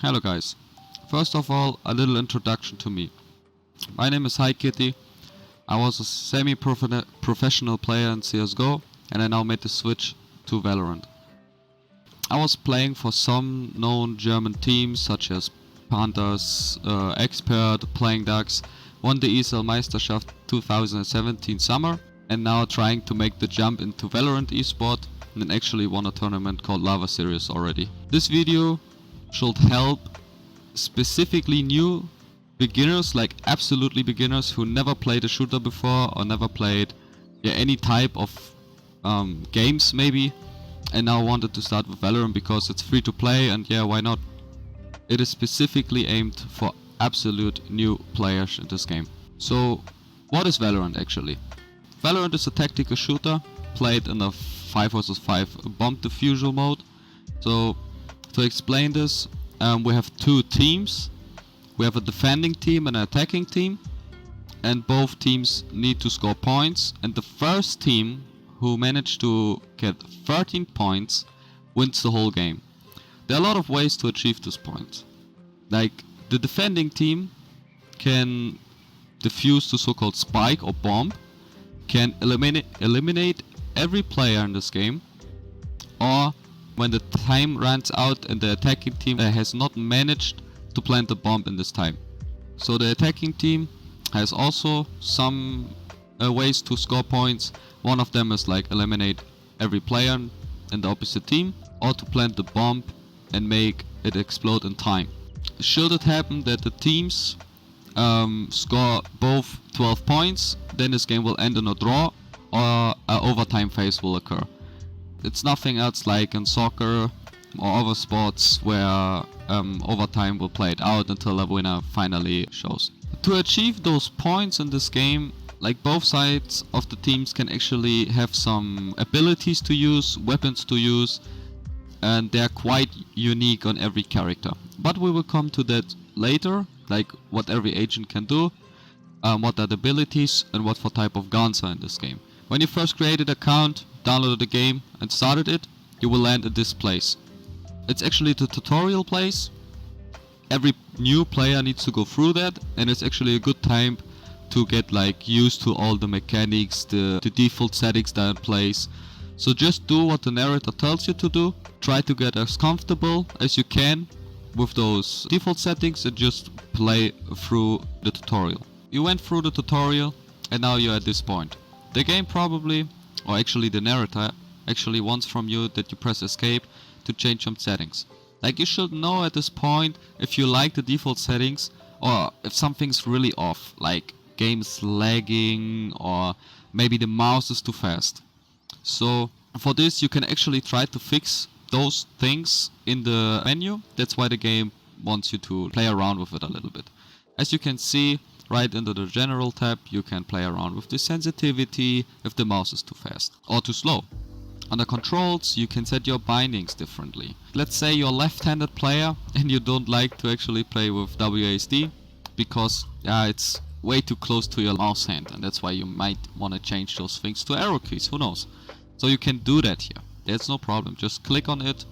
Hello guys. First of all, a little introduction to me. My name is Hi Kitty. I was a semi-professional player in CSGO and I now made the switch to Valorant. I was playing for some known German teams such as Panthers, Expert, Playing Ducks, won the ESL Meisterschaft 2017 summer and now trying to make the jump into Valorant esport and actually won a tournament called Lava Series already. This video should help specifically new beginners, like absolutely beginners who never played a shooter before or never played any type of games maybe, and now wanted to start with Valorant because it's free to play and why not. It is specifically aimed for absolute new players in this game. So what is Valorant actually? Valorant is a tactical shooter played in a 5 vs 5 bomb defusal mode. So to explain this, we have two teams. We have a defending team and an attacking team, and both teams need to score points, and the first team who managed to get 13 points wins the whole game. There are a lot of ways to achieve this point. Like, the defending team can defuse the so-called spike or bomb, can eliminate every player in this game, or when the time runs out and the attacking team has not managed to plant the bomb in this time. So the attacking team has also some ways to score points. One of them is like eliminate every player in the opposite team, or to plant the bomb and make it explode in time. Should it happen that the teams score both 12 points, then this game will end in a draw or an overtime phase will occur. It's nothing else like in soccer or other sports where overtime will play it out until a winner finally shows. To achieve those points in this game, like both sides of the teams can actually have some abilities to use, weapons to use, and they're quite unique on every character. But we will come to that later, like what every agent can do, what are the abilities and what for type of guns are in this game. When you first created an account, downloaded the game and started it, you will land at this place. It's actually the tutorial place. Every new player needs to go through that, and it's actually a good time to get like used to all the mechanics, the default settings that are in place. So just do what the narrator tells you to do. Try to get as comfortable as you can with those default settings and just play through the tutorial. You went through the tutorial and now you're at this point. The game probably, or actually the narrator, actually wants from you that you press escape to change some settings. Like, you should know at this point if you like the default settings or if something's really off, like game is lagging or maybe the mouse is too fast. So for this you can actually try to fix those things in the menu. That's why the game wants you to play around with it a little bit. As you can see, right into the general tab, you can play around with the sensitivity if the mouse is too fast or too slow. Under controls, you can set your bindings differently. Let's say you're a left-handed player and you don't like to actually play with WASD because it's way too close to your mouse hand, and that's why you might want to change those things to arrow keys, who knows. So you can do that here. There's no problem. Just click on it,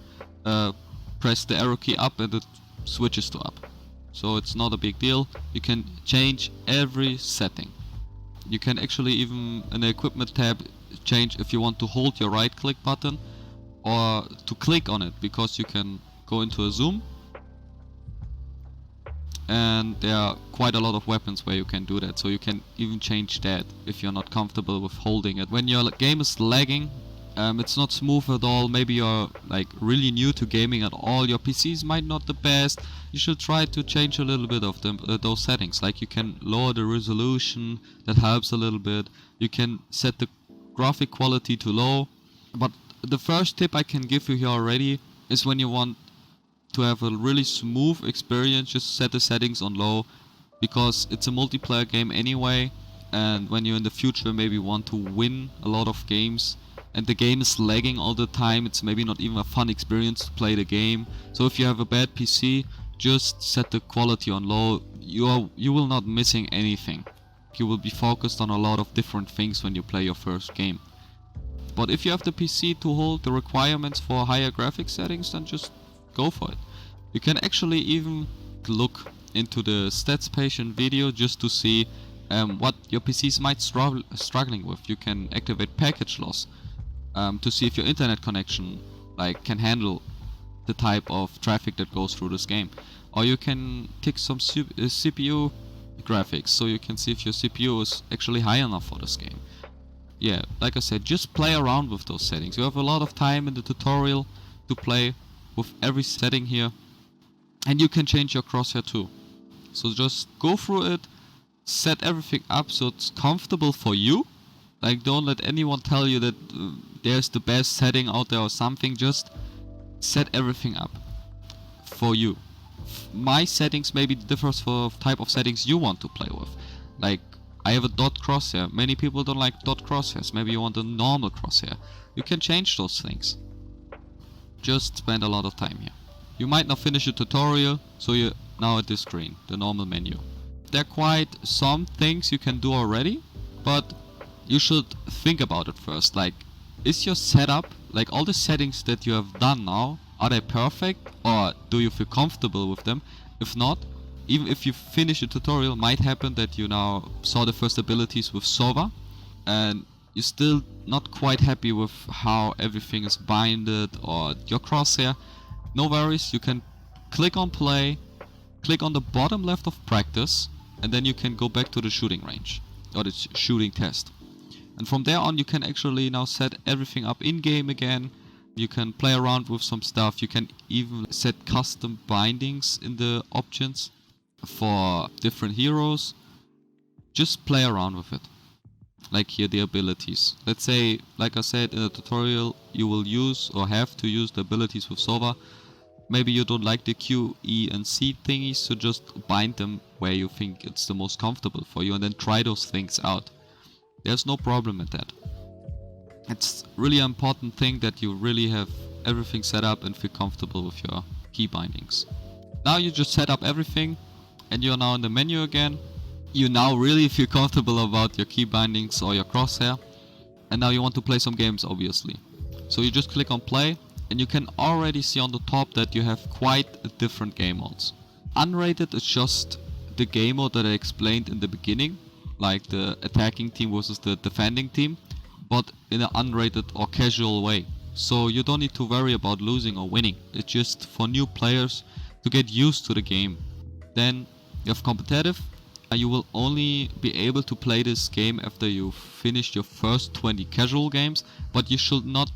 press the arrow key up and it switches to up. So it's not a big deal. You can change every setting. You can actually even in the equipment tab change if you want to hold your right click button or to click on it, because you can go into a zoom and there are quite a lot of weapons where you can do that. So you can even change that if you're not comfortable with holding it. When your game is lagging, it's not smooth at all, maybe you're like really new to gaming at all, your PCs might not the best, you should try to change a little bit of them, those settings. Like you can lower the resolution, that helps a little bit. You can set the graphic quality to low. But the first tip I can give you here already is when you want to have a really smooth experience, just set the settings on low, because it's a multiplayer game anyway, and when you in the future maybe want to win a lot of games and the game is lagging all the time, it's maybe not even a fun experience to play the game. So if you have a bad PC, just set the quality on low. You will not missing anything. You will be focused on a lot of different things when you play your first game. But if you have the PC to hold the requirements for higher graphics settings, then just go for it. You can actually even look into the stats page in video just to see what your PCs might struggling with. You can activate package loss to see if your internet connection can handle the type of traffic that goes through this game. Or you can tick some CPU graphics so you can see if your CPU is actually high enough for this game. Yeah, like I said, just play around with those settings. You have a lot of time in the tutorial to play with every setting here, and you can change your crosshair too. So just go through it, set everything up so it's comfortable for you. Like, don't let anyone tell you that there's the best setting out there or something. Just set everything up for you. My settings maybe differs for type of settings you want to play with. Like, I have a dot crosshair. Many people don't like dot crosshairs. Maybe you want a normal crosshair. You can change those things. Just spend a lot of time here. You might not finish the tutorial, so you're now at this screen, the normal menu. There are quite some things you can do already, but you should think about it first. Like, is your setup, like all the settings that you have done now, are they perfect, or do you feel comfortable with them? If not, even if you finish the tutorial, might happen that you now saw the first abilities with Sova and you're still not quite happy with how everything is binded or your crosshair. No worries, you can click on play, click on the bottom left of practice, and then you can go back to the shooting range or the shooting test. And from there on you can actually now set everything up in game again. You can play around with some stuff. You can even set custom bindings in the options for different heroes. Just play around with it. Like here, the abilities. Let's say, like I said in the tutorial, you will use or have to use the abilities with Sova. Maybe you don't like the Q, E and C thingies, so just bind them where you think it's the most comfortable for you and then try those things out. There's no problem with that. It's really an important thing that you really have everything set up and feel comfortable with your key bindings. Now you just set up everything and you're now in the menu again. You now really feel comfortable about your key bindings or your crosshair. And now you want to play some games, obviously. So you just click on play and you can already see on the top that you have quite different game modes. Unrated is just the game mode that I explained in the beginning, like the attacking team versus the defending team, but in an unrated or casual way. So you don't need to worry about losing or winning. It's just for new players to get used to the game. Then you have competitive. You will only be able to play this game after you've finished your first 20 casual games, but you should not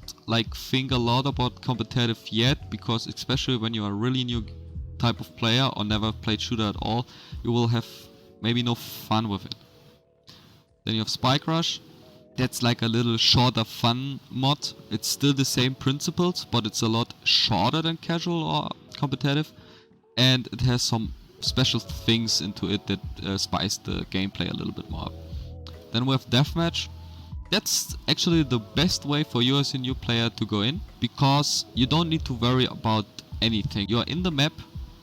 think a lot about competitive yet, because especially when you are a really new type of player or never played shooter at all, you will have maybe no fun with it. Then you have Spike Rush. That's like a little shorter fun mod. It's still the same principles, but it's a lot shorter than casual or competitive, and it has some special things into it that spice the gameplay a little bit more up. Then we have Deathmatch. That's actually the best way for you as a new player to go in, because you don't need to worry about anything. You're in the map,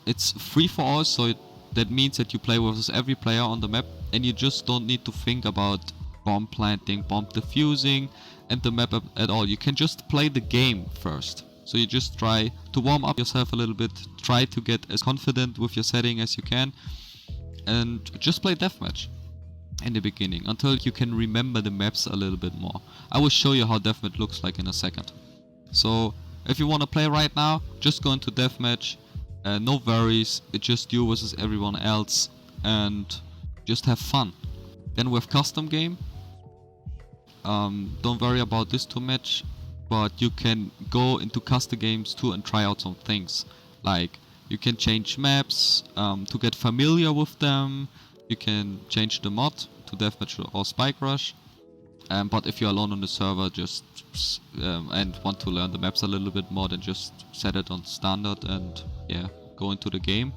it's free for all, so that means that you play with every player on the map, and you just don't need to think about bomb planting, bomb defusing, and the map at all. You can just play the game first. So you just try to warm up yourself a little bit, try to get as confident with your setting as you can, and just play Deathmatch in the beginning until you can remember the maps a little bit more. I will show you how Deathmatch looks like in a second. So if you want to play right now, just go into Deathmatch, no worries, it's just you versus everyone else, and just have fun. Then we have custom game. Don't worry about this too much, but you can go into custom games too and try out some things. Like, you can change maps to get familiar with them. You can change the mod to Deathmatch or Spike Rush. But if you're alone on the server, just and want to learn the maps a little bit more, then just set it on standard and go into the game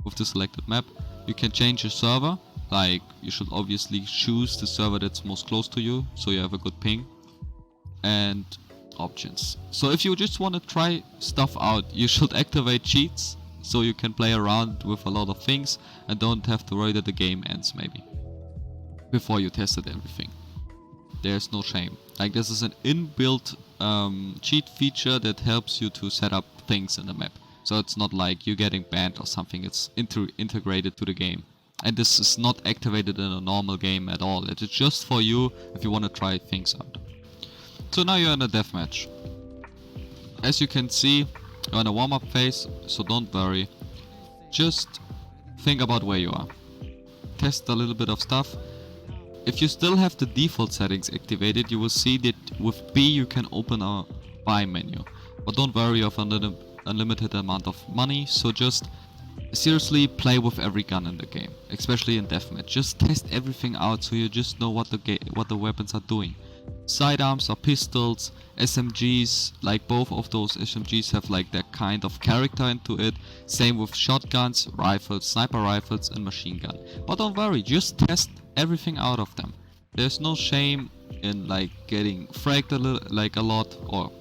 with the selected map. You can change your server. Like, you should obviously choose the server that's most close to you, so you have a good ping. And options. So if you just want to try stuff out, you should activate cheats, so you can play around with a lot of things and don't have to worry that the game ends maybe before you tested everything. There's no shame. Like, this is an inbuilt cheat feature that helps you to set up things in the map. So it's not like you're getting banned or something, it's integrated to the game. And this is not activated in a normal game at all. It is just for you if you want to try things out. So now you're in a deathmatch. As you can see, you're in a warm-up phase, so don't worry. Just think about where you are. Test a little bit of stuff. If you still have the default settings activated, you will see that with B you can open a buy menu. But don't worry, you have an unlimited amount of money, so just seriously play with every gun in the game, especially in deathmatch. Just test everything out so you just know what the weapons are doing. Sidearms or pistols, SMGs, like both of those SMGs have like that kind of character into it. Same with shotguns, rifles, sniper rifles and machine gun. But don't worry, just test everything out of them. There's no shame in like getting fragged a lot, or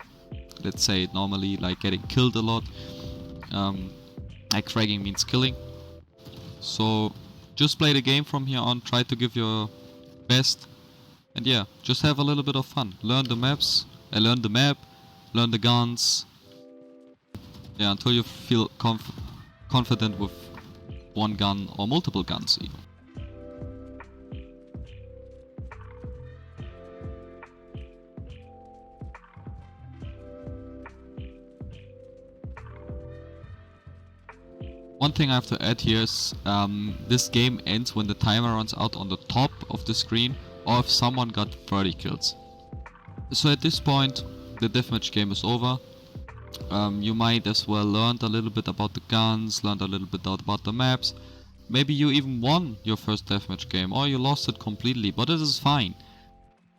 let's say normally like getting killed a lot. Like fragging means killing. So just play the game from here on, try to give your best. And yeah, just have a little bit of fun. Learn the maps, learn the map, learn the guns. Yeah, until you feel confident with one gun or multiple guns even. One thing I have to add here is this game ends when the timer runs out on the top of the screen, or if someone got 30 kills. So at this point the deathmatch game is over. You might as well learn a little bit about the guns, learn a little bit about the maps. Maybe you even won your first deathmatch game, or you lost it completely, but it is fine.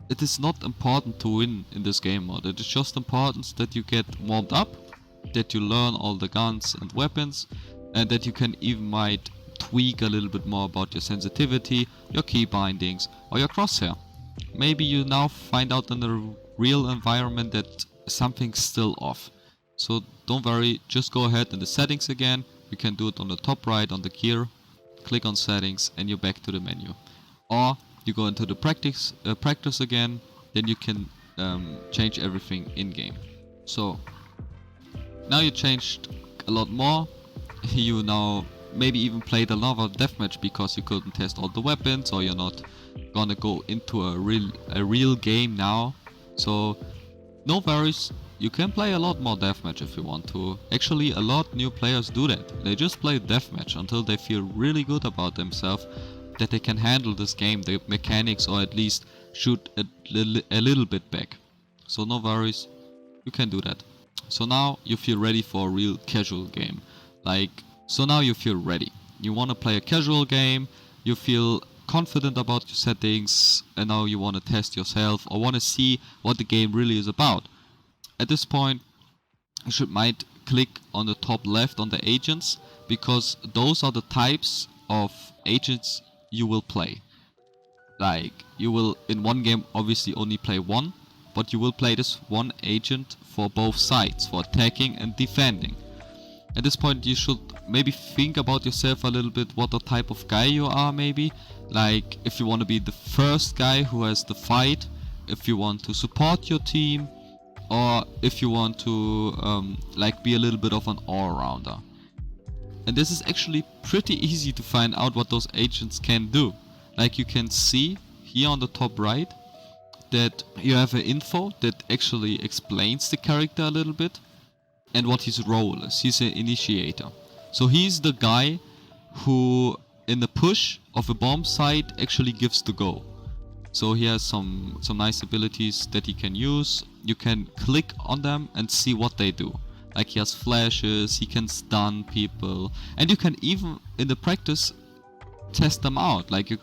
It is not important to win in this game mode, it is just important that you get warmed up, that you learn all the guns and weapons, and that you can even might tweak a little bit more about your sensitivity, your key bindings, or your crosshair. Maybe you now find out in the real environment that something's still off. So don't worry, just go ahead in the settings again. You can do it on the top right on the gear, click on settings and you're back to the menu. Or you go into the practice again, then you can change everything in game. So now you changed a lot more. You now maybe even played another deathmatch because you couldn't test all the weapons, or you're not gonna go into a real game now. So no worries, you can play a lot more deathmatch if you want to. Actually, a lot new players do that. They just play deathmatch until they feel really good about themselves, that they can handle this game, the mechanics, or at least shoot a little bit back. So no worries, you can do that. So now you feel ready for a real casual game. So now you feel ready. You want to play a casual game, you feel confident about your settings, and now you want to test yourself or want to see what the game really is about. At this point, you might click on the top left on the agents, because those are the types of agents you will play. Like, you will in one game obviously only play one, but you will play this one agent for both sides, for attacking and defending. At this point you should maybe think about yourself a little bit, what the type of guy you are maybe. Like, if you want to be the first guy who has the fight, if you want to support your team, or if you want to like be a little bit of an all-rounder. And this is actually pretty easy to find out what those agents can do. Like, you can see here on the top right that you have an info that actually explains the character a little bit and what his role is. He's an initiator. So he's the guy who in the push of a bomb site actually gives the go. So he has some nice abilities that he can use. You can click on them and see what they do. Like, he has flashes, he can stun people, and you can even in the practice test them out. Like, you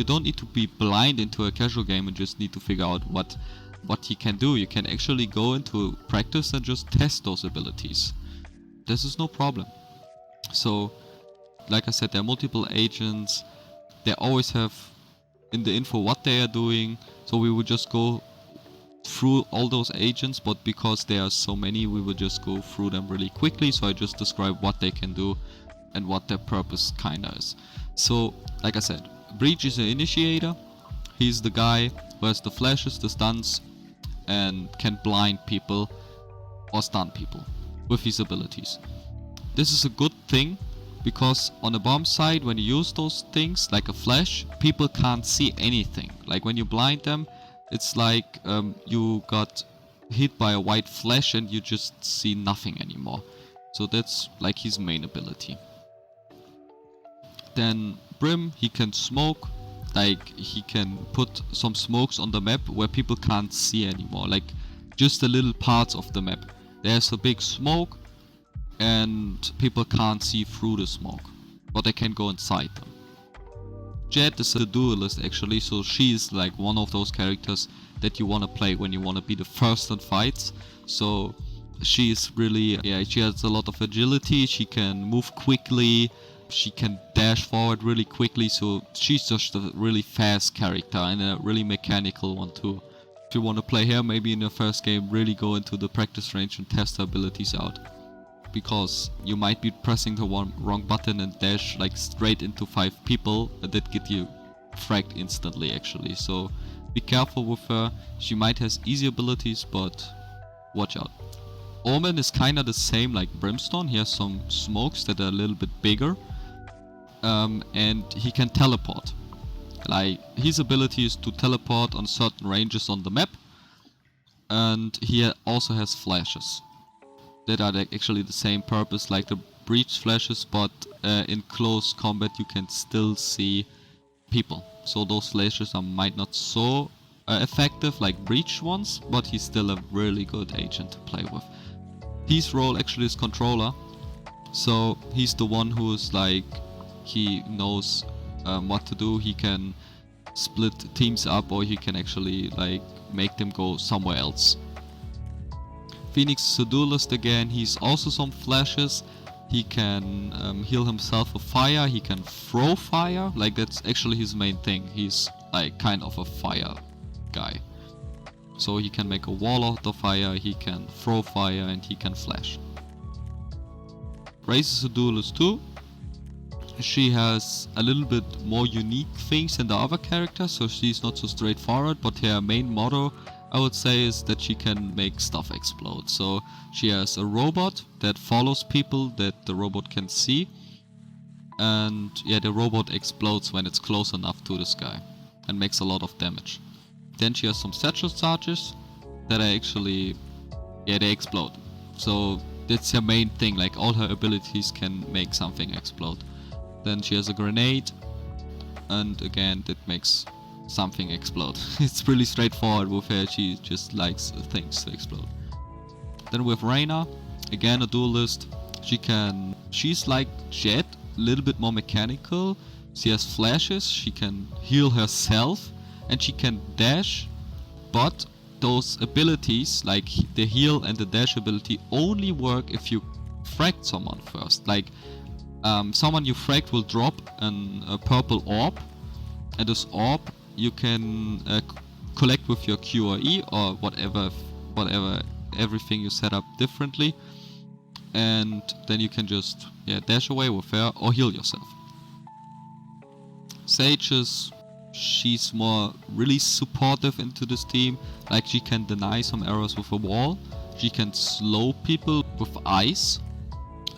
don't need to be blind into a casual game and just need to figure out what he can do. You can actually go into practice and just test those abilities. This is no problem. So, like I said, there are multiple agents. They always have in the info what they are doing. So we would just go through all those agents, but because there are so many, we will just go through them really quickly. So I just describe what they can do and what their purpose kinda is. So, like I said, Breach is an initiator. He's the guy who has the flashes, the stuns, and can blind people or stun people with his abilities. This is a good thing, because on the bomb side, when you use those things like a flash, people can't see anything. Like when you blind them, it's like you got hit by a white flash and you just see nothing anymore. So that's like his main ability. Then Brim, he can smoke. Like he can put some smokes on the map where people can't see anymore. Like just the little parts of the map. There's a big smoke and people can't see through the smoke, but they can go inside them. Jet is a duelist actually, so she is like one of those characters that you want to play when you want to be the first in fights. So she is really, yeah, she has a lot of agility, she can move quickly, she can dash forward really quickly, so she's just a really fast character and a really mechanical one too. If you want to play her, maybe in the first game, really go into the practice range and test her abilities out. Because you might be pressing the wrong button and dash like straight into 5 people that get you fragged instantly actually. So be careful with her. She might has easy abilities, but watch out. Omen is kinda the same like Brimstone. He has some smokes that are a little bit bigger. And he can teleport. Like his ability is to teleport on certain ranges on the map. And he also has flashes that are actually the same purpose like the breach flashes, but in close combat you can still see people. So those flashes might not so effective like breach ones, but he's still a really good agent to play with. His role actually is controller, so he's the one who is like, he knows what to do. He can split teams up, or he can actually like make them go somewhere else. Phoenix is a duelist again. He's also some flashes. He can heal himself with fire. He can throw fire. Like that's actually his main thing. He's like kind of a fire guy. So he can make a wall out of fire. He can throw fire and he can flash. Raze is a duelist too. She has a little bit more unique things than the other characters, so she's not so straightforward, but her main motto, I would say, is that she can make stuff explode. So she has a robot that follows people that the robot can see, and yeah, the robot explodes when it's close enough to this guy and makes a lot of damage. Then she has some satchel charges that are actually, yeah, they explode. So that's her main thing, like all her abilities can make something explode. Then she has a grenade, and again that makes something explode. It's really straightforward with her, she just likes things to explode. Then with Reyna, again a duelist. She's like Jet, a little bit more mechanical. She has flashes, she can heal herself, and she can dash, but those abilities, like the heal and the dash ability, only work if you frag someone first. Like someone you fragged will drop a purple orb, and this orb you can collect with your Q or E or whatever, everything you set up differently, and then you can just dash away with her or heal yourself. Sage she's more really supportive into this team. Like she can deny some arrows with a wall. She can slow people with ice.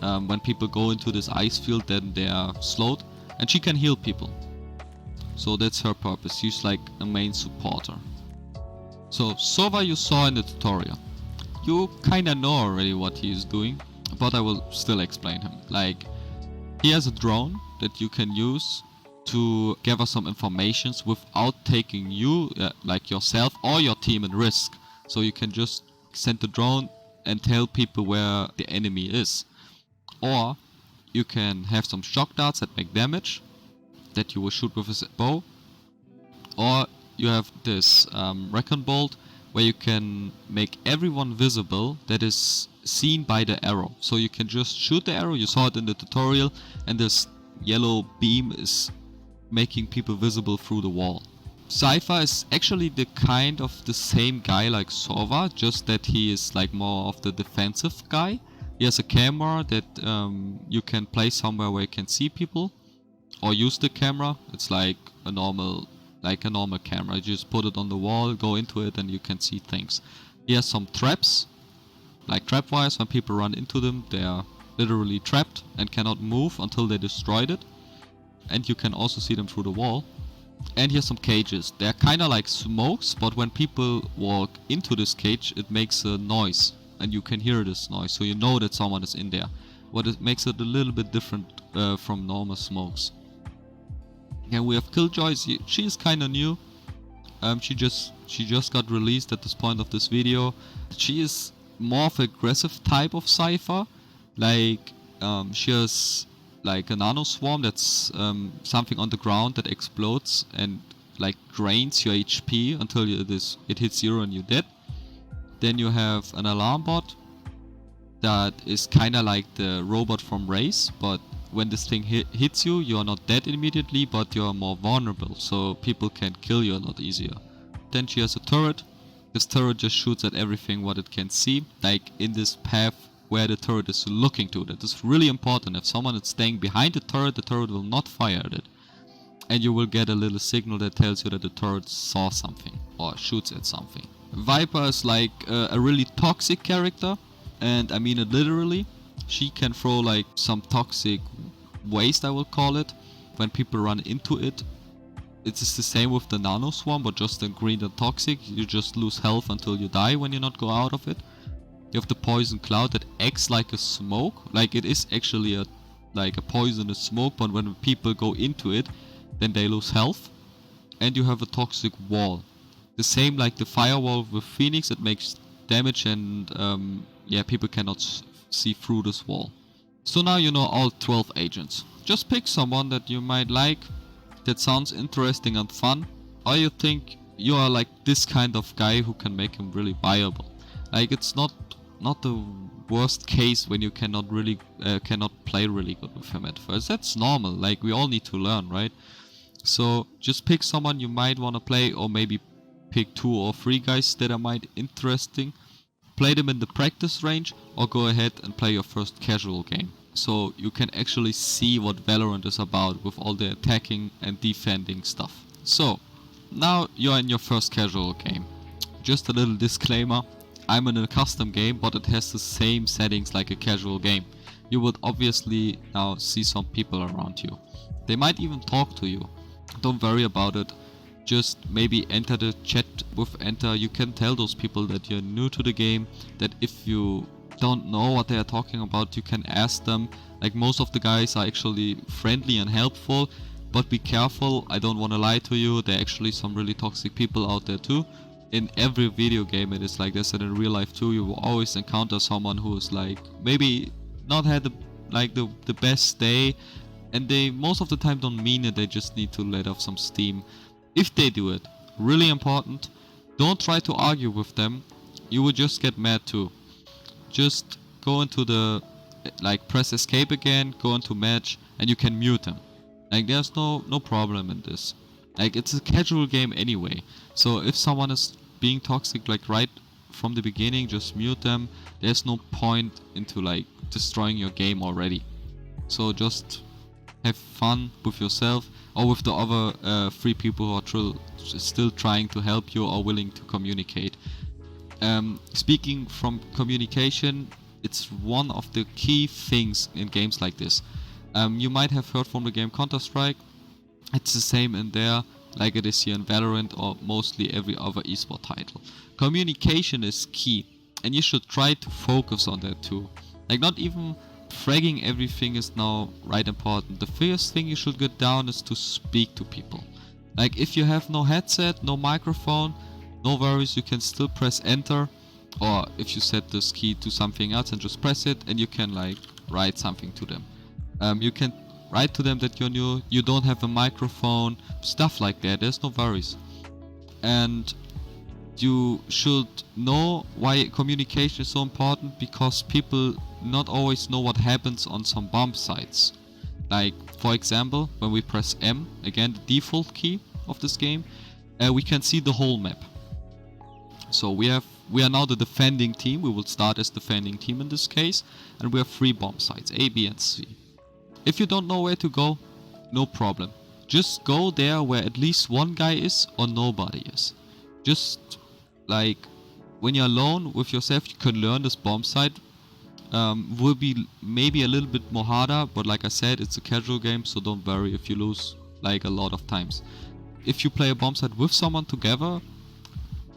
When people go into this ice field, then they are slowed, and she can heal people. So that's her purpose. She's like a main supporter. So Sova you saw in the tutorial. You kinda know already what he is doing, but I will still explain him. Like he has a drone that you can use to gather some informations without taking you, like yourself or your team, in risk. So you can just send the drone and tell people where the enemy is. Or you can have some shock darts that make damage that you will shoot with a bow. Or you have this Recon Bolt where you can make everyone visible that is seen by the arrow. So you can just shoot the arrow, you saw it in the tutorial, and this yellow beam is making people visible through the wall. Cypher is actually the kind of the same guy like Sova, just that he is like more of the defensive guy. He has a camera that you can place somewhere where you can see people, or use the camera. It's like a normal camera. You just put it on the wall, go into it, and you can see things. He has some traps, like trap wires. When people run into them, they are literally trapped and cannot move until they destroyed it. And you can also see them through the wall. And here's some cages. They're kinda like smokes, but when people walk into this cage, it makes a noise. And you can hear this noise, so you know that someone is in there. What it makes it a little bit different from normal smokes. And we have Killjoy. She is kinda new. She just got released at this point of this video. She is more of an aggressive type of Cypher. Like, she has like a nano swarm that's something on the ground that explodes and like drains your HP until it hits 0 and you're dead. Then you have an alarm bot that is kinda like the robot from Race, but when this thing hits you, you are not dead immediately, but you are more vulnerable, so people can kill you a lot easier. Then she has a turret. This turret just shoots at everything what it can see, like in this path where the turret is looking to. That is really important. If someone is staying behind the turret will not fire at it. And you will get a little signal that tells you that the turret saw something or shoots at something. Viper is like a really toxic character, and I mean it literally. She can throw like some toxic waste, I will call it, when people run into it. It is the same with the nano swarm, but just in green and toxic. You just lose health until you die when you not go out of it. You have the poison cloud that acts like a smoke, like it is actually a poisonous smoke, but when people go into it, then they lose health. And you have a toxic wall, the same like the firewall with Phoenix. It makes damage and yeah, people cannot see through this wall. So now you know all 12 agents. Just pick someone that you might like, that sounds interesting and fun, or you think you are like this kind of guy who can make him really viable. Like, it's not the worst case when you cannot play really good with him at first. That's normal, like we all need to learn, right? So just pick someone you might want to play, or maybe pick 2 or 3 guys that are might interesting. Play them in the practice range, or go ahead and play your first casual game. So you can actually see what Valorant is about with all the attacking and defending stuff. So now you're in your first casual game. Just a little disclaimer, I'm in a custom game, but it has the same settings like a casual game. You would obviously now see some people around you. They might even talk to you. Don't worry about it. Just maybe enter the chat with enter. You can tell those people that you're new to the game, that if you don't know what they are talking about, you can ask them. Like, most of the guys are actually friendly and helpful, but be careful, I don't want to lie to you, there are actually some really toxic people out there too. In every video game it is like this, and in real life too. You will always encounter someone who is like maybe not had the best day, and they most of the time don't mean it, they just need to let off some steam. If they do it, really important, don't try to argue with them, you will just get mad too. Just go into the, press escape again, go into match, and you can mute them. Like, there's no problem in this. Like, it's a casual game anyway. So if someone is being toxic like right from the beginning, just mute them. There's no point into like destroying your game already. So just have fun with yourself, or with the other 3 people who are still trying to help you or willing to communicate. Speaking from communication, it's one of the key things in games like this. You might have heard from the game Counter-Strike. It's the same in there, like it is here in Valorant or mostly every other esport title. Communication is key, and you should try to focus on that too. Like, not even fragging everything is now right important. The first thing you should get down is to speak to people. Like, if you have no headset, no microphone, no worries, you can still press enter, or if you set this key to something else and just press it, and you can like write something to them. You can write to them that you're new, you don't have a microphone, stuff like that. There's no worries. And you should know why communication is so important, because people not always know what happens on some bomb sites. Like, for example, when we press M, again the default key of this game, we can see the whole map. So we are now the defending team. We will start as defending team in this case, and we have 3 bomb sites, A, B and C. If you don't know where to go, no problem. Just go there where at least one guy is or nobody is. Just like when you're alone with yourself, you can learn this bomb site will be maybe a little bit more harder, but like I said, it's a casual game, so don't worry if you lose like a lot of times. If you play a bomb site with someone together,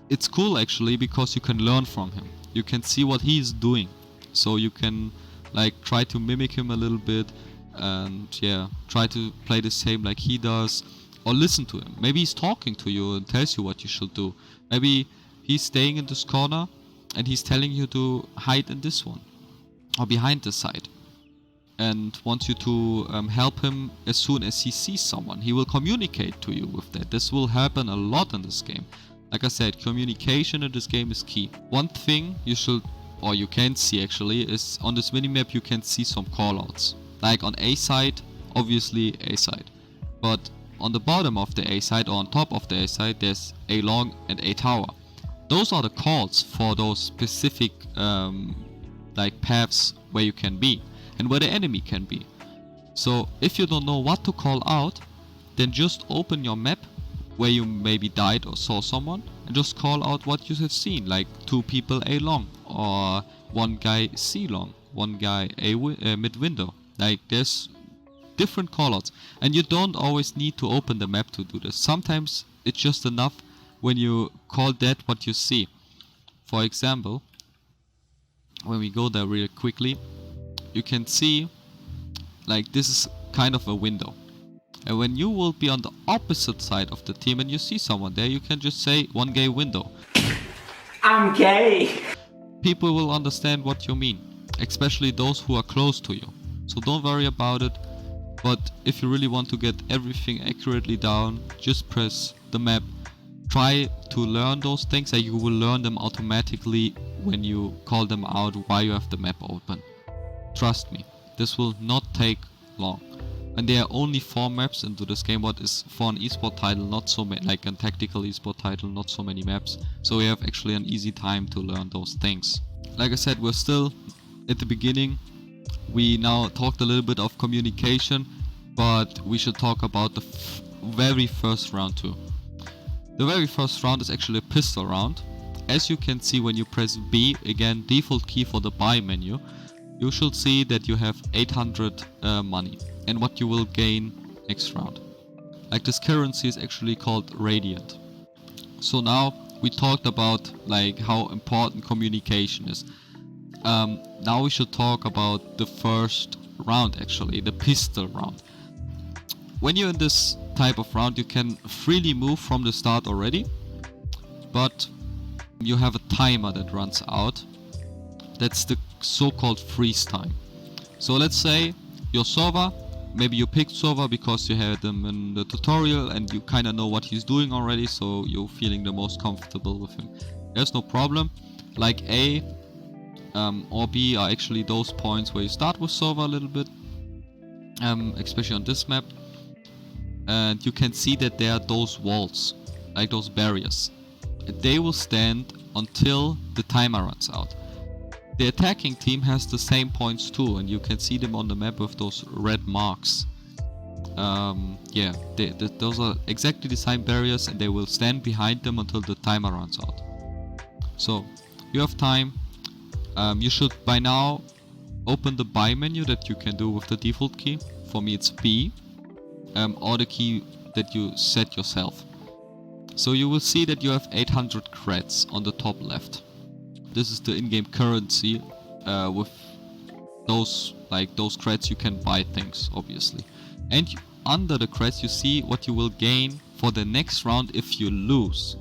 it's cool actually, because you can learn from him. You can see what he's doing, so you can like try to mimic him a little bit, and yeah, try to play the same like he does, or listen to him. Maybe he's talking to you and tells you what you should do. Maybe he's staying in this corner and he's telling you to hide in this one or behind this side, and wants you to help him. As soon as he sees someone, he will communicate to you with that. This will happen a lot in this game. Like I said, communication in this game is key. One thing you should, or you can see actually, is on this minimap you can see some callouts. Like on A side, obviously A side. But on the bottom of the A side, or on top of the A side, there's A long and A tower. Those are the calls for those specific like paths where you can be and where the enemy can be. So if you don't know what to call out, then just open your map where you maybe died or saw someone and just call out what you have seen, like 2 people A long, or 1 guy C long, 1 guy mid window. Like there's different callouts, and you don't always need to open the map to do this. Sometimes it's just enough when you call that what you see. For example, when we go there really quickly, you can see like this is kind of a window, and when you will be on the opposite side of the team and you see someone there, you can just say 1 gay window. I'm gay! People will understand what you mean, especially those who are close to you. So don't worry about it. But if you really want to get everything accurately down, just press the map. Try to learn those things, and you will learn them automatically when you call them out while you have the map open. Trust me, this will not take long. And there are only 4 maps into this game, what is for an esport title not so many, like a tactical esport title, not so many maps. So we have actually an easy time to learn those things. Like I said, we're still at the beginning. We now talked a little bit of communication, but we should talk about the very first round too. The very first round is actually a pistol round. As you can see when you press B, again default key for the buy menu, you should see that you have 800 money and what you will gain next round. Like this currency is actually called Radiant. So now we talked about like how important communication is. Now we should talk about the first round, actually, the pistol round. When you're in this type of round, you can freely move from the start already, but you have a timer that runs out. That's the so-called freeze time. So let's say your server, maybe you picked server because you had him in the tutorial and you kind of know what he's doing already, so you're feeling the most comfortable with him. There's no problem. Like A or B are actually those points where you start with server a little bit, especially on this map, and you can see that there are those walls, like those barriers. They will stand until the timer runs out. The attacking team has the same points too, and you can see them on the map with those red marks. Yeah, those are exactly the same barriers, and they will stand behind them until the timer runs out. So you have time. You should by now open the buy menu that you can do with the default key. For me it's B, or the key that you set yourself. So you will see that you have 800 creds on the top left. This is the in-game currency. With those creds you can buy things, obviously. And under the creds you see what you will gain for the next round if you lose.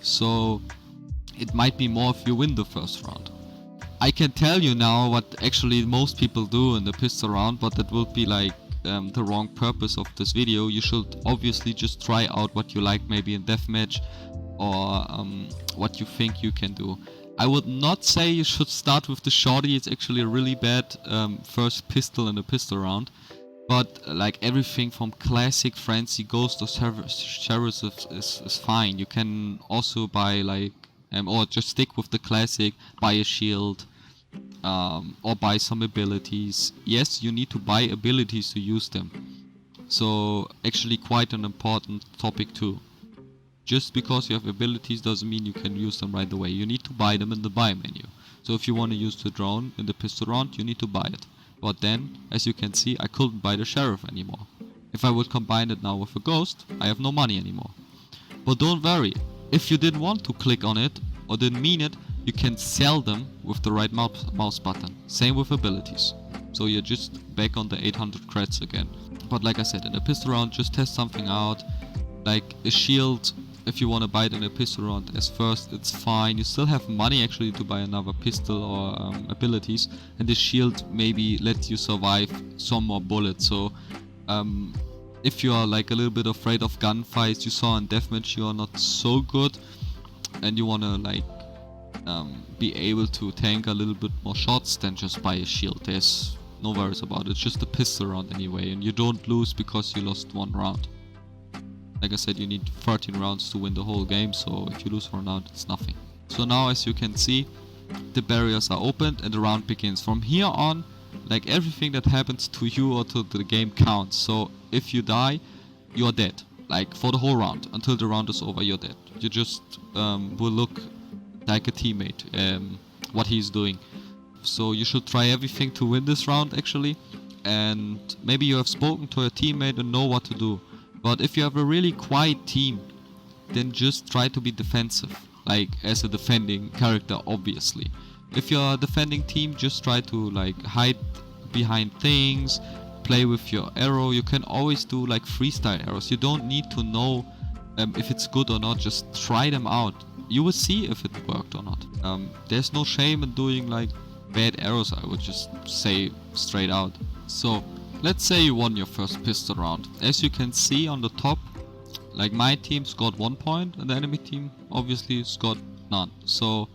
So it might be more if you win the first round. I can tell you now what actually most people do in the pistol round, but that will be like the wrong purpose of this video. You should obviously just try out what you like, maybe in deathmatch, or what you think you can do. I would not say you should start with the shorty. It's actually a really bad first pistol in a pistol round. But like everything from classic frenzy ghost to sheriff is fine. You can also buy like or just stick with the classic, buy a shield, or buy some abilities. Yes, you need to buy abilities to use them. So actually quite an important topic too. Just because you have abilities doesn't mean you can use them right away. You need to buy them in the buy menu. So if you want to use the drone in the pistol round, you need to buy it. But then, as you can see, I couldn't buy the sheriff anymore. If I would combine it now with a ghost, I have no money anymore. But don't worry, if you didn't want to click on it or didn't mean it, you can sell them with the right mouse button. Same with abilities. So you're just back on the 800 creds again. But like I said, in a pistol round, just test something out. Like a shield, if you want to buy it in a pistol round as first, it's fine. You still have money actually to buy another pistol or abilities. And the shield maybe lets you survive some more bullets. So if you are like a little bit afraid of gunfights, you saw in deathmatch you are not so good, and you want to like be able to tank a little bit more shots, then just buy a shield. There's no worries about it. It's just a pistol round anyway, and you don't lose because you lost one round. Like I said, you need 13 rounds to win the whole game, so if you lose one round, it's nothing. So now, as you can see, the barriers are opened and the round begins. From here on, like everything that happens to you or to the game counts. So if you die, you're dead. Like for the whole round. Until the round is over, you're dead. You just will look like a teammate, what he's doing. So you should try everything to win this round actually. And maybe you have spoken to a teammate and know what to do. But if you have a really quiet team, then just try to be defensive. Like as a defending character, obviously. If you're a defending team, just try to like hide behind things, play with your arrow. You can always do like freestyle arrows. You don't need to know if it's good or not. Just try them out. You will see if it worked or not. There's no shame in doing like bad arrows, I would just say straight out. So let's say you won your first pistol round. As you can see on the top, like my team scored 1 point and the enemy team obviously scored none. So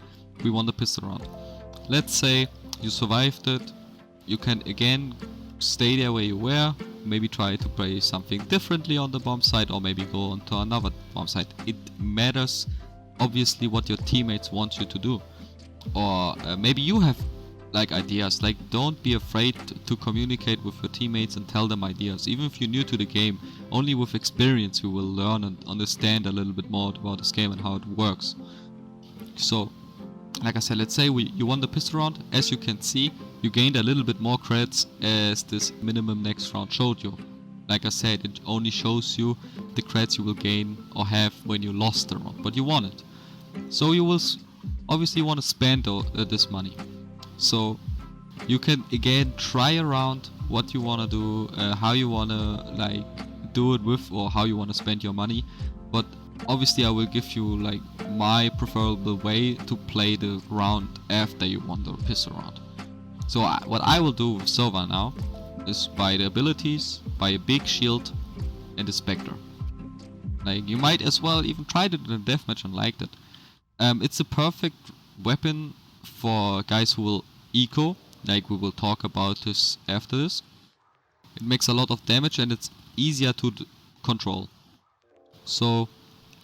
we won the pistol round. Let's say you survived it. You can again stay there where you were. Maybe try to play something differently on the bomb site, or maybe go onto another bomb site. It matters obviously what your teammates want you to do. Or maybe you have like ideas. Like don't be afraid to communicate with your teammates and tell them ideas. Even if you're new to the game, only with experience you will learn and understand a little bit more about this game and how it works. So like I said, let's say you won the pistol round. As you can see, you gained a little bit more credits as this minimum next round showed you. Like I said, it only shows you the credits you will gain or have when you lost the round, but you won it. So you will obviously want to spend this money. So you can again try around what you want to do, how you want to like do it with, or how you want to spend your money. But obviously I will give you like my preferable way to play the round after you won the pistol round. So what I will do with Sova now is buy the abilities, buy a big shield and a Spectre. Like you might as well even tried it in a deathmatch and liked it. It's a perfect weapon for guys who will eco, like we will talk about this after this. It makes a lot of damage and it's easier to control. So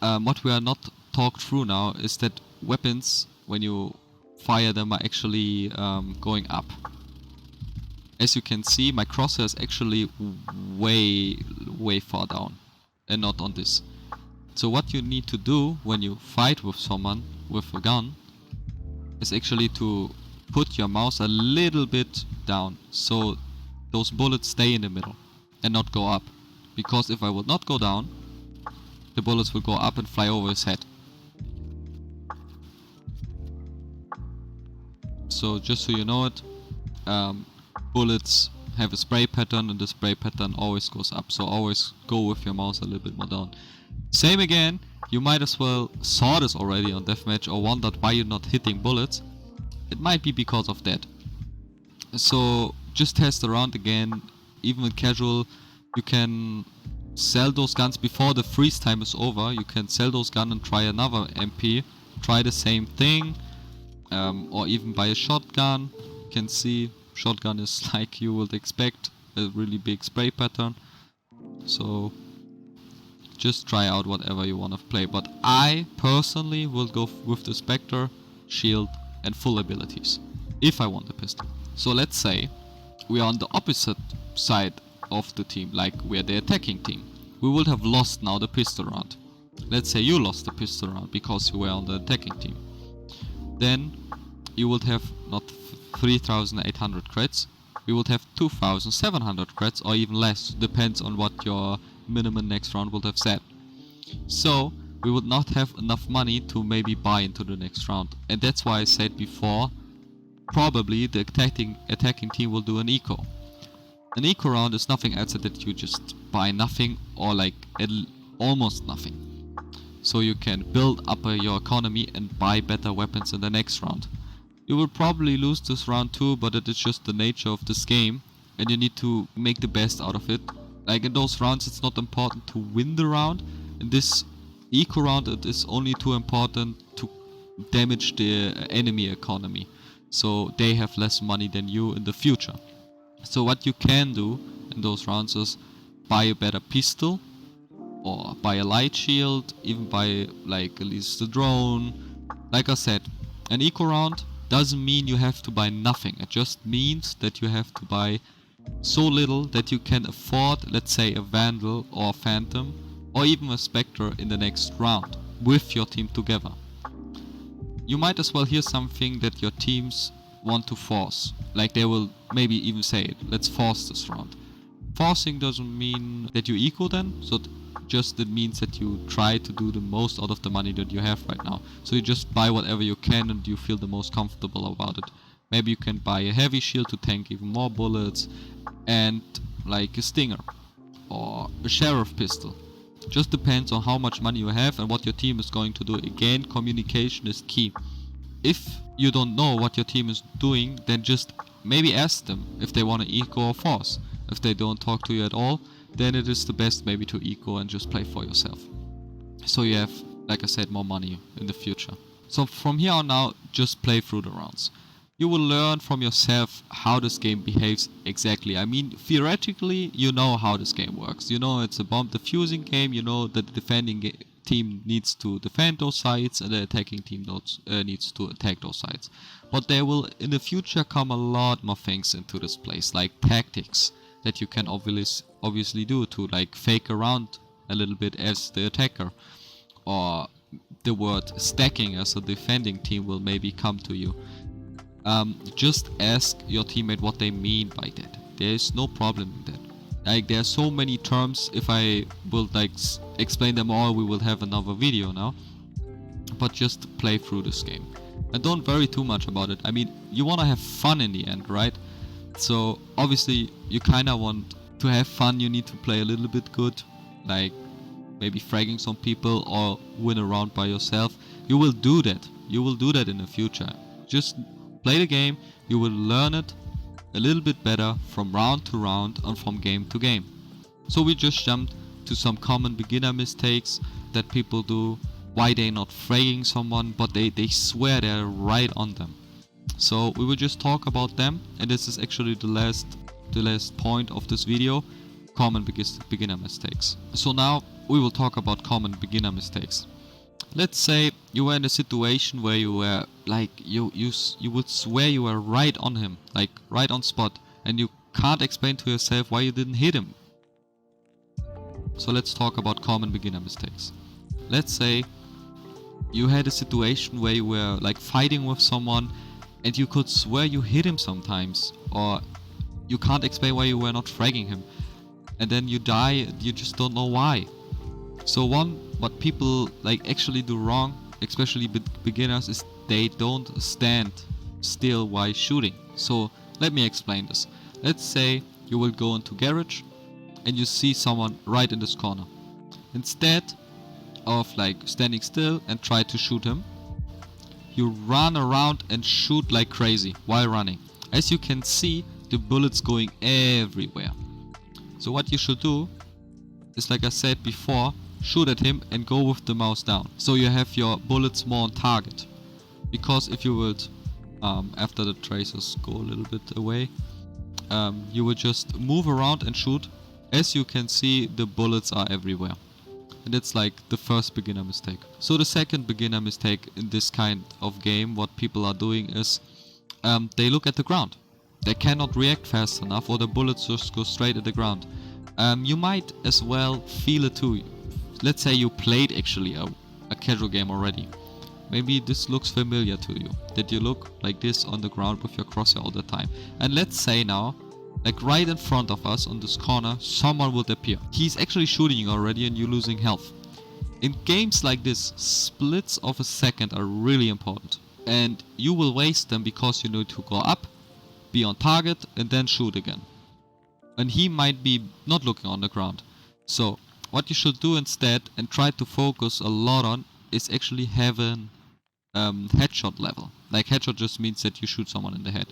what we are not talked through now is that weapons, when you fire them, are actually going up. As you can see, my crosshair is actually way far down and not on this. So what you need to do when you fight with someone with a gun is actually to put your mouse a little bit down, so those bullets stay in the middle and not go up. Because if I would not go down, the bullets will go up and fly over his head. So just so you know it, bullets have a spray pattern and the spray pattern always goes up. So always go with your mouse a little bit more down. Same again, you might as well saw this already on deathmatch or wondered why you're not hitting bullets. It might be because of that. So just test around again. Even in casual, you can sell those guns before the freeze time is over. You can sell those guns and try another MP. Try the same thing. Or even buy a shotgun. You can see shotgun is like you would expect, a really big spray pattern. So just try out whatever you want to play. But I personally will go with the Spectre, shield and full abilities if I want the pistol. So let's say we are on the opposite side of the team, like we're the attacking team. We would have lost now the pistol round. Let's say you lost the pistol round because you were on the attacking team. Then you would have not 3,800 credits, you would have 2,700 credits or even less, depends on what your minimum next round would have set. So we would not have enough money to maybe buy into the next round, and that's why I said before, probably the attacking team will do an eco. An eco round is nothing else than that you just buy nothing or like almost nothing. So you can build up your economy and buy better weapons in the next round. You will probably lose this round too, but it is just the nature of this game and you need to make the best out of it. Like in those rounds it's not important to win the round. In this eco round it is only too important to damage the enemy economy, so they have less money than you in the future. So what you can do in those rounds is buy a better pistol, or buy a light shield, even buy like at least a drone. Like I said, an eco round doesn't mean you have to buy nothing. It just means that you have to buy so little that you can afford, let's say, a Vandal or a Phantom or even a Spectre in the next round with your team together. You might as well hear something that your teams want to force. Like they will maybe even say, let's force this round. Forcing doesn't mean that you eco then, so it means that you try to do the most out of the money that you have right now. So you just buy whatever you can and you feel the most comfortable about it. Maybe you can buy a heavy shield to tank even more bullets, and like a stinger or a sheriff pistol. Just depends on how much money you have and what your team is going to do. Again, communication is key. If you don't know what your team is doing, then just maybe ask them if they want to eco or force. If they don't talk to you at all, then it is the best maybe to eco and just play for yourself. So you have, like I said, more money in the future. So from here on out, just play through the rounds. You will learn from yourself how this game behaves exactly. I mean, theoretically, you know how this game works. You know it's a bomb defusing game. You know that the defending team needs to defend those sites and the attacking team needs to attack those sites. But there will in the future come a lot more things into this place, like tactics that you can obviously do to like fake around a little bit as the attacker, or the word stacking as a defending team will maybe come to you. Just ask your teammate what they mean by that. There is no problem in that. Like there are so many terms, if I will like explain them all we will have another video now. But just play through this game and don't worry too much about it. I mean, you want to have fun in the end, right? So obviously you kinda want to have fun, you need to play a little bit good, like maybe fragging some people or win a round by yourself. You will do that in the future. Just play the game, you will learn it a little bit better from round to round and from game to game. So we just jumped to some common beginner mistakes that people do, why they're not fragging someone but they swear they're right on them. So we will just talk about them, and this is actually the last point of this video, common beginner mistakes. So now we will talk about common beginner mistakes. Let's say you were in a situation where you were like you would swear you were right on him, like right on spot, and you can't explain to yourself why you didn't hit him. So let's talk about common beginner mistakes. Let's say you had a situation where you were like fighting with someone and you could swear you hit him sometimes, or you can't explain why you were not fragging him, and then you die, you just don't know why. So what people like actually do wrong, especially beginners, is they don't stand still while shooting. So let me explain this. Let's say you will go into garage and you see someone right in this corner. Instead of like standing still and try to shoot him, you run around and shoot like crazy while running. As you can see, the bullets going everywhere. So what you should do is, like I said before, shoot at him and go with the mouse down, so you have your bullets more on target. Because if you would, after the tracers go a little bit away, you would just move around and shoot. As you can see, the bullets are everywhere. And it's like the first beginner mistake. So the second beginner mistake in this kind of game, what people are doing is they look at the ground. They cannot react fast enough, or the bullets just go straight at the ground. You might as well feel it too. Let's say you played actually a casual game already, maybe this looks familiar to you, that you look like this on the ground with your crosshair all the time. And let's say now, like right in front of us on this corner, someone would appear. He's actually shooting you already and you're losing health. In games like this, splits of a second are really important. And you will waste them because you need to go up, be on target, and then shoot again. And he might be not looking on the ground. So what you should do instead, and try to focus a lot on, is actually have an headshot level. Like headshot just means that you shoot someone in the head.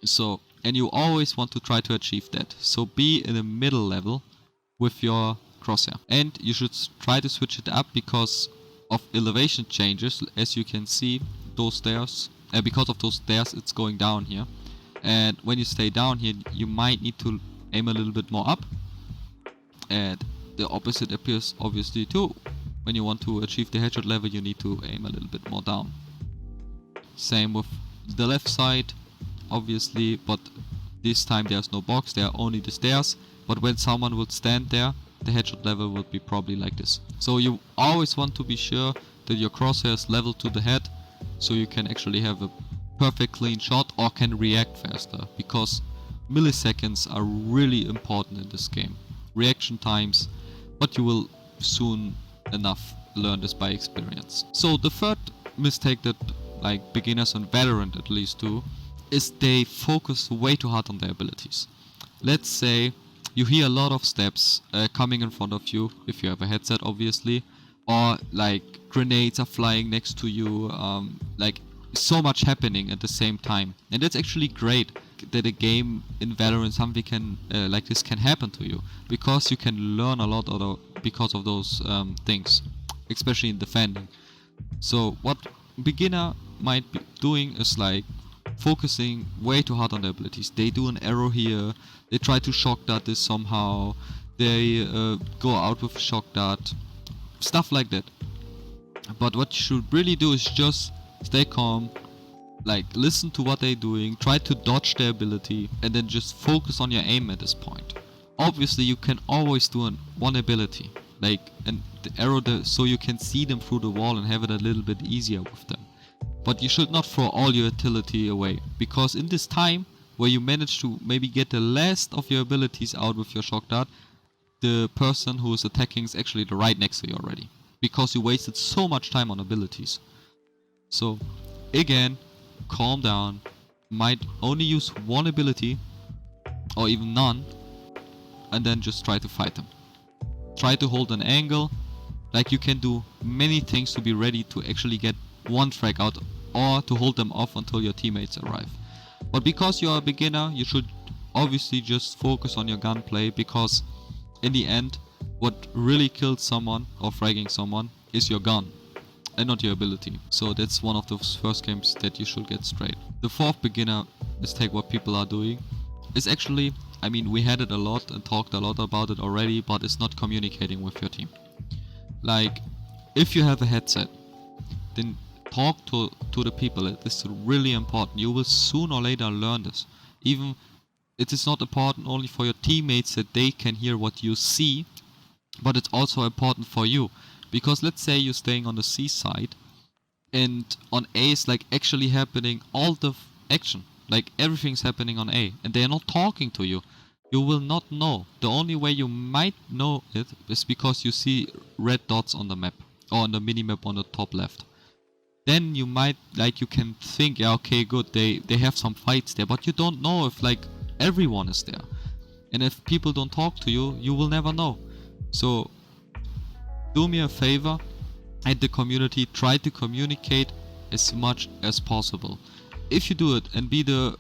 So, and you always want to try to achieve that. So be in the middle level with your crosshair. And you should try to switch it up because of elevation changes. As you can see, those stairs, because of those stairs, it's going down here. And when you stay down here, you might need to aim a little bit more up. And the opposite appears obviously too. When you want to achieve the headshot level, you need to aim a little bit more down. Same with the left side, obviously, but this time there's no box, there are only the stairs. But when someone would stand there, the headshot level would be probably like this. So you always want to be sure that your crosshair is level to the head, so you can actually have a perfect clean shot or can react faster, because milliseconds are really important in this game. Reaction times, but you will soon enough learn this by experience. So the third mistake that like beginners on Valorant at least do is they focus way too hard on their abilities. Let's say you hear a lot of steps coming in front of you, if you have a headset obviously, or like grenades are flying next to you, like so much happening at the same time. And that's actually great that a game in Valorant something can like this can happen to you, because you can learn a lot because of those things, especially in defending. So what beginner might be doing is like focusing way too hard on their abilities. They do an arrow here, they try to shock dart this somehow, they go out with a shock dart, stuff like that. But what you should really do is just stay calm, like listen to what they're doing, try to dodge their ability, and then just focus on your aim at this point. Obviously you can always do one ability, like and the arrow so you can see them through the wall and have it a little bit easier with them. But you should not throw all your utility away, because in this time where you manage to maybe get the last of your abilities out with your shock dart, the person who is attacking is actually right next to you already, because you wasted so much time on abilities. So again, calm down, might only use one ability or even none, and then just try to fight them. Try to hold an angle, like you can do many things to be ready to actually get one frag out, or to hold them off until your teammates arrive. But because you're a beginner, you should obviously just focus on your gunplay, because in the end what really kills someone or fragging someone is your gun and not your ability. So that's one of those first games that you should get straight. The fourth beginner mistake what people are doing is actually, I mean, we had it a lot and talked a lot about it already, but it's not communicating with your team. Like, if you have a headset, then talk to the people. This is really important. You will sooner or later learn this. Even it is not important only for your teammates that they can hear what you see, but it's also important for you. Because let's say you're staying on the C side, and on A is like actually happening all the action. Like everything's happening on A, and they're not talking to you. You will not know. The only way you might know it is because you see red dots on the map, or on the minimap on the top left. Then you might, like, you can think, yeah, okay, good, they have some fights there, but you don't know if like everyone is there. And if people don't talk to you, you will never know. So do me a favor, and the community, try to communicate as much as possible. If you do it and be the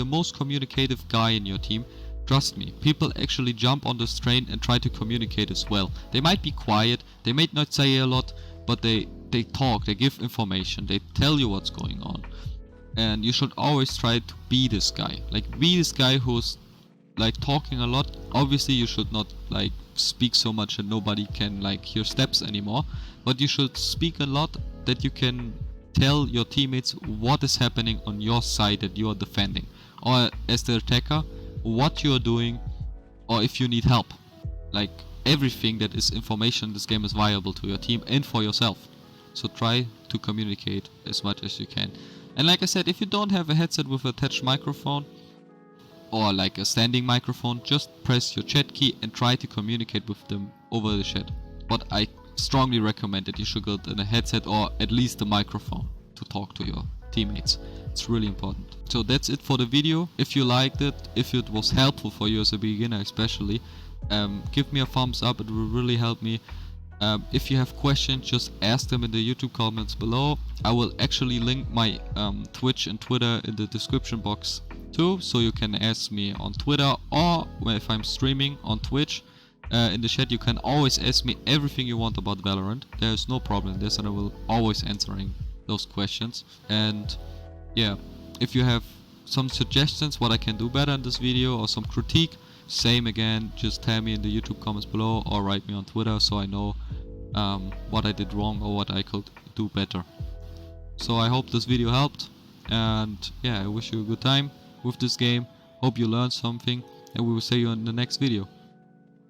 most communicative guy in your team, trust me, people actually jump on this train and try to communicate as well. They might be quiet, they might not say a lot, but they talk, they give information, they tell you what's going on. And you should always try to be this guy. Like, be this guy who's like talking a lot. Obviously you should not like speak so much that nobody can like hear steps anymore, but you should speak a lot that you can tell your teammates what is happening on your side that you are defending, or as the attacker, what you are doing, or if you need help. Like, everything that is information in this game is viable to your team and for yourself. So try to communicate as much as you can. And like I said, if you don't have a headset with attached microphone or like a standing microphone, just press your chat key and try to communicate with them over the chat. But I strongly recommend that you should get a headset or at least a microphone to talk to your teammates. It's really important. So that's it for the video. If you liked it, if it was helpful for you as a beginner especially, give me a thumbs up. It will really help me. If you have questions, just ask them in the YouTube comments below. I will actually link my Twitch and Twitter in the description box too, so you can ask me on Twitter, or if I'm streaming on Twitch. In the chat you can always ask me everything you want about Valorant. There's no problem in this, and I will always answering those questions. And yeah, if you have some suggestions what I can do better in this video or some critique, same again, just tell me in the YouTube comments below or write me on Twitter so I know what I did wrong or what I could do better. So I hope this video helped, and yeah, I wish you a good time with this game. Hope you learned something, and we will see you in the next video.